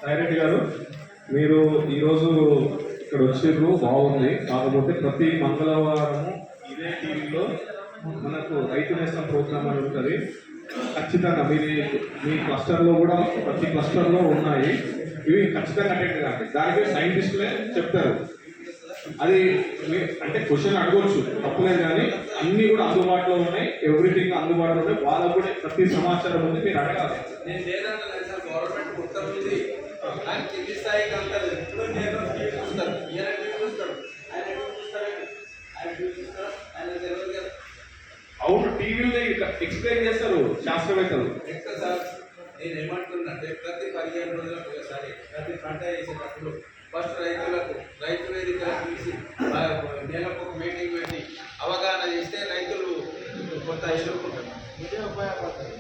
సాయిరెడ్డి గారు, మీరు ఈరోజు ఇక్కడ వచ్చిర్రు, బాగుంది. కాకపోతే ప్రతి మంగళవారము ఇదే టీవీలో మనకు రైతు నేస్తం ప్రోగ్రామ్ అని ఉంటుంది. ఖచ్చితంగా మీ క్లస్టర్లో కూడా ప్రతి క్లస్టర్లో ఉన్నాయి. ఇవి ఖచ్చితంగా అటెండ్ కాండి. దానికి సైంటిస్టులే చెప్తారు. అది అంటే క్వశ్చన్ అడగవచ్చు, తప్పులేదు, కానీ అన్నీ కూడా అందుబాటులో ఉన్నాయి. ఎవ్రీథింగ్ అందుబాటులో ఉన్నాయి. వాళ్ళకు కూడా ప్రతి సమాచారం ఉంది, మీరు అడగాలి. నేను లేదంటే సార్, గవర్నమెంట్ మొత్తం ఉంది. ఆయన కింది స్థాయికి అంటారు. ఎప్పుడు నేను టీవీ చూస్తాను, ఈయన టీవీ చూస్తాడు, ఆయన చూస్తాడు, ఆయన తెలియదు కదా. అవును, టీవీలో ఎక్స్ప్లెయిన్ చేస్తారు శాస్త్రవేత్తలు. ఎక్కడ సార్, నేను ఏమంటున్నానంటే ప్రతి 15 రోజులకు ఒకసారి ప్రతి పంట వేసేటప్పుడు ఫస్ట్ రైతు వేదికలకు తీసి నెలకు ఒక మీటింగ్ పెట్టి అవగాహన చేస్తే రైతులు కొంత ఎదుర్కొంటారు. ఇదే ఉపయోగపడుతుంది.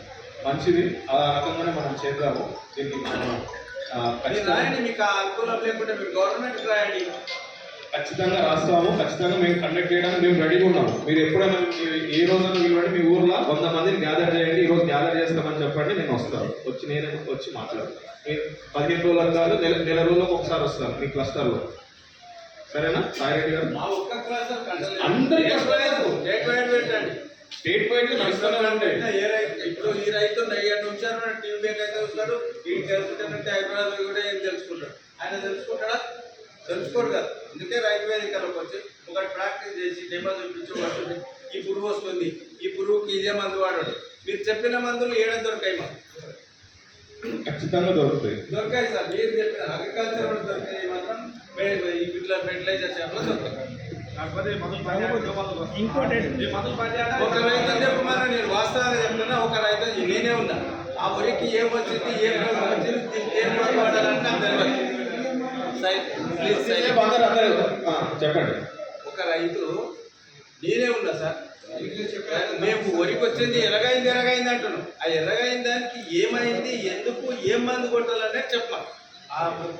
మంచిది, ఆ రకంగానే మనం చేద్దాము. దీనికి రాయండి, మీకు ఆ అనుకూలం లేకుంటే మీరు గవర్నమెంట్ రాయండి. ఖచ్చితంగా రాస్తాము. ఖచ్చితంగా మేము కండక్ట్ చేయడానికి మేము రెడీగా ఉన్నాము. మీరు ఎప్పుడైనా ఏ రోజైనా వీలుంటే మీ ఊర్లో 100 మందిని గ్యాదర్ చేయండి. ఈరోజు గ్యాదర్ చేస్తామని చెప్పండి, నేను వస్తాను. నేను వచ్చి మాట్లాడతాను. మీరు 15 రోజులకు కాదు, నెల రోజులకు ఒకసారి వస్తాను మీ క్లస్టర్లో. సరేనా సాయిరెడ్డి గారు? మా ఒక్క క్లస్టర్ అందరికీ పెట్టండి. స్టేట్ వైడ్ నడుస్తూనే ఉంటాయి. ఇప్పుడు ఈ రైతు 7 నిమిషాలు టీవీ బ్యాగ్ అయితే వస్తాడు. ఈ తెలుసుకుంటానంటే హైదరాబాద్ కూడా ఏం తెలుసుకుంటాడు. ఆయన తెలుసుకుంటాడా? తెలుసుకోడు కదా. అందుకే రైతు వేదికలకు వచ్చి ఒక ప్రాక్టీస్ చేసి డెమో చూపించబడుతుంది. ఈ పురుగు వస్తుంది, ఈ పురుగుకి ఇదే మందు వాడాడు. మీరు చెప్పిన మందులు ఏడా దొరికాయి? మాకు ఖచ్చితంగా దొరుకుతాయి సార్. మీరు చెప్పిన అగ్రికల్చర్ దొరికాయి మాత్రం ఇట్లా ఫెర్టిలైజర్ చేపలు దొరుకుతాయి. ఒక రైతు చెప్పమన్నా, నేను వాస్తవాన్ని చెప్తున్నా. ఒక రైతు నేనే ఉన్నా, ఆ వరికి ఏం వచ్చింది, ఏం వచ్చింది, ఏం మందు వాడాలంటే అంత చెప్పండి. ఒక రైతు నేనే ఉన్నా సార్. మేము వరికి వచ్చింది ఎరగైంది అంటున్నాం. ఆ ఎరగైన దానికి ఏమైంది, ఎందుకు, ఏం మందు కొట్టాలనే చెప్పాలి.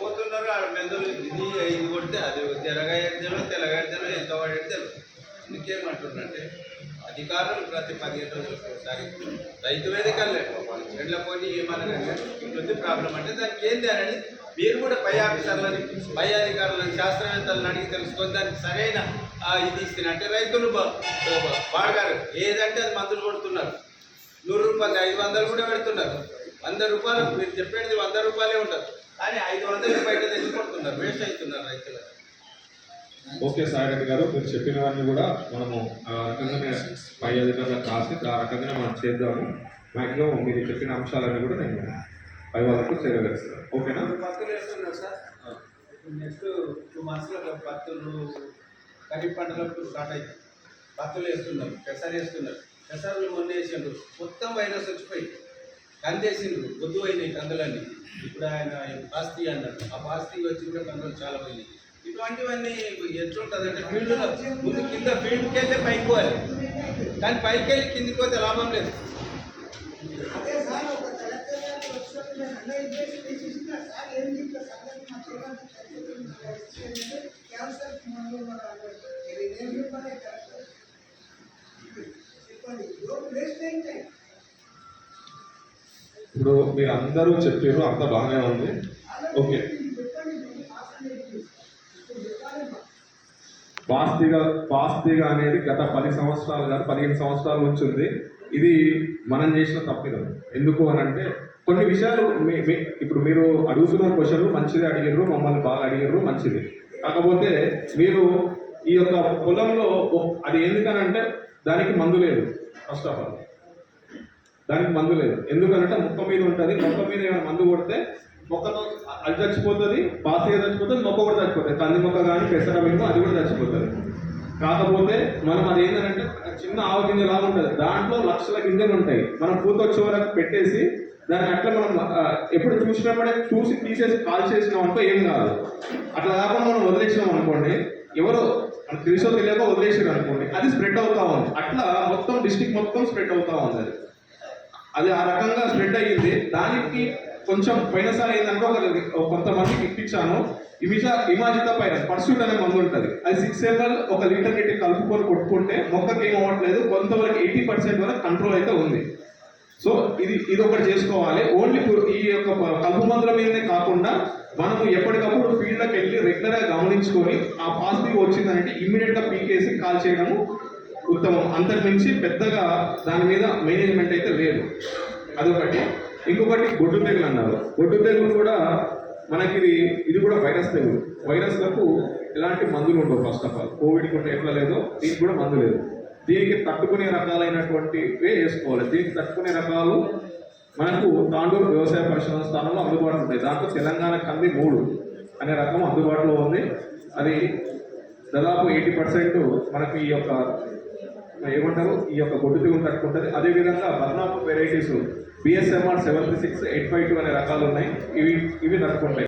పోతున్నారు ఆ మందులు, ఇది కొడితే అది తెరగాయడో తెల్లగాయడో ఎంత వాడేదో. ఇంకేమంటున్నంటే అధికారులు ప్రతి 15 రోజులకు ఒకసారి రైతు వేదికలే ఎట్లా పోయి ఏమన్నా ఇటువంటి ప్రాబ్లం అంటే దానికి ఏంది అనేది మీరు కూడా పై ఆఫీసర్లని, పై అధికారులను, శాస్త్రవేత్తలను అడిగి తెలుసుకొని దానికి సరైన ఇది ఇస్తున్నారు. అంటే రైతులు వాడగారు ఏదంటే అది మందులు కొడుతున్నారు. 100 రూపాయలు 500 కూడా పెడుతున్నారు. 100 రూపాయలు మీరు చెప్పేది 100 రూపాయలే ఉంటుంది, కానీ 500 బయట తెచ్చి కొడుతున్నారు. వేస్ట్ అవుతున్నారు రైతులు. ఓకే సాయిరెడ్డి గారు, మీరు చెప్పినవన్నీ కూడా మనము ఆ రకంగానే పై అధికారులకు రాసి ఆ రకంగానే మనం చేద్దాము. మ్యాక్సిమం మీరు చెప్పిన అంశాలన్నీ కూడా నేను పై వాళ్ళకు చేరవేస్తాను. ఓకేనా? పత్తులు వేస్తున్నారు సార్. నెక్స్ట్ 2 monthsలో పత్తులు ఖరీఫ్ పంటలకు స్టార్ట్ అవుతాయి. పత్తులు వేస్తున్నారు, పెసరు వేస్తున్నారు. పెసరులు మొన్న వేసిండ్రు, మొత్తం వైరస్ వచ్చిపోయి కందేసిండ్రు, బొద్దు అయినాయి కందులన్నీ. ఇప్పుడు ఆయన పాస్తి అన్నారు, ఆ పాస్తి వచ్చి కూడా కందులు చాలా పోయినాయి. ఇటువంటివన్నీ ఎట్లుంటుంది అంటే ఫీల్డ్లో ముందు కింద ఫీల్డ్కి వెళ్తే పైకి పోవాలి, కానీ పైకి వెళ్ళి కిందికి పోతే లాభం లేదు. ఇప్పుడు మీరు అందరూ చెప్పారు, అంత బాగానే ఉంది. ఓకే, పాస్తిగా అనేది గత 10 సంవత్సరాలు కాదు 15 సంవత్సరాల నుంచి ఉంది. ఇది మనం చేసిన తప్పిదం. ఎందుకు అని అంటే కొన్ని విషయాలు ఇప్పుడు మీరు అడుగుతున్న క్వశ్చన్లు మంచిది అడిగారు, మమ్మల్ని బాగా అడిగారు, మంచిది. కాకపోతే మీరు ఈ యొక్క పొలంలో అది ఎందుకనంటే దానికి మందు లేదు. ఫస్ట్ ఆఫ్ ఆల్ దానికి మందు లేదు. ఎందుకనంటే మొక్క మీద ఉంటుంది. మొక్క మీద ఏమైనా మందు కొడితే మొక్కతో అది చచ్చిపోతుంది, పాస్తిగా చచ్చిపోతుంది, మొక్క కూడా చచ్చిపోతుంది. కంది మొక్క కానీ పెసర మినుము అది కూడా చచ్చిపోతుంది. కాకపోతే మనం అది ఏంటంటే చిన్న ఆవు గింజలాగా ఉంటుంది, దాంట్లో లక్షల గింజలు ఉంటాయి. మనం పూత వచ్చే వరకు పెట్టేసి దాన్ని అట్లా మనం ఎప్పుడు చూసినప్పుడే చూసి తీసేసి కాల్ చేసినాం అనుకో ఏం కాదు. అట్లా కాకుండా మనం వదిలేసినాం అనుకోండి, ఎవరో మనకు తెలుసో తెలియక వదిలేసారు అనుకోండి, అది స్ప్రెడ్ అవుతా ఉంది. అట్లా మొత్తం డిస్ట్రిక్ట్ మొత్తం స్ప్రెడ్ అవుతా ఉంది. అది ఆ రకంగా స్ప్రెడ్ అయ్యింది. దానికి కొంచెం పోయినసారి ఏంటంటే కొంతమందికి ఇప్పించాను. ఇమాజితా పైరస్ పర్సూట్ అనే మందు ఉంటుంది. అది 6 ml 1 లీటర్ నీటికి కలుపుకొని కొట్టుకుంటే మొక్కకి ఏం అవ్వట్లేదు, కొంతవరకు 80% వరకు కంట్రోల్ అయితే ఉంది. సో ఇది ఒకటి చేసుకోవాలి. ఓన్లీ ఈ యొక్క కలుపు మందుల మీదనే కాకుండా మనము ఎప్పటికప్పుడు ఫీల్డ్కి వెళ్ళి రెగ్యులర్గా గమనించుకొని ఆ పాజిటివ్ వచ్చిందంటే ఇమ్మీడియట్గా పీకేసి కాల్ చేయడము ఉత్తమం. అంతకు మించి పెద్దగా దాని మీద మేనేజ్మెంట్ అయితే లేదు. అదొకటి. ఇంకొకటి గొడ్డు తెగులు అన్నారు. గొడ్డు తెగులు కూడా మనకి ఇది కూడా వైరస్ తెగులు. వైరస్లకు ఎలాంటి మందులు ఉండవు. ఫస్ట్ ఆఫ్ ఆల్ కోవిడ్కి ఉంటే ఎట్లా లేదో దీనికి కూడా మందు లేదు. దీనికి తట్టుకునే రకాలైనటువంటివే వేసుకోవాలి. దీనికి తట్టుకునే రకాలు మనకు తాండూరు వ్యవసాయ పరిశోధన స్థానంలో అందుబాటులో ఉంటాయి. దాంట్లో తెలంగాణ కంది 3 అనే రకం అందుబాటులో ఉంది. అది దాదాపు 80% మనకి ఈ యొక్క ఏమంటారు ఈ యొక్క గొడ్డు తెగులు తట్టుకుంటుంది. అదేవిధంగా బద్నాపూర్ వెరైటీస్ BSMR 736, 852 అనే రకాలు ఉన్నాయి. ఇవి తట్టుకుంటాయి.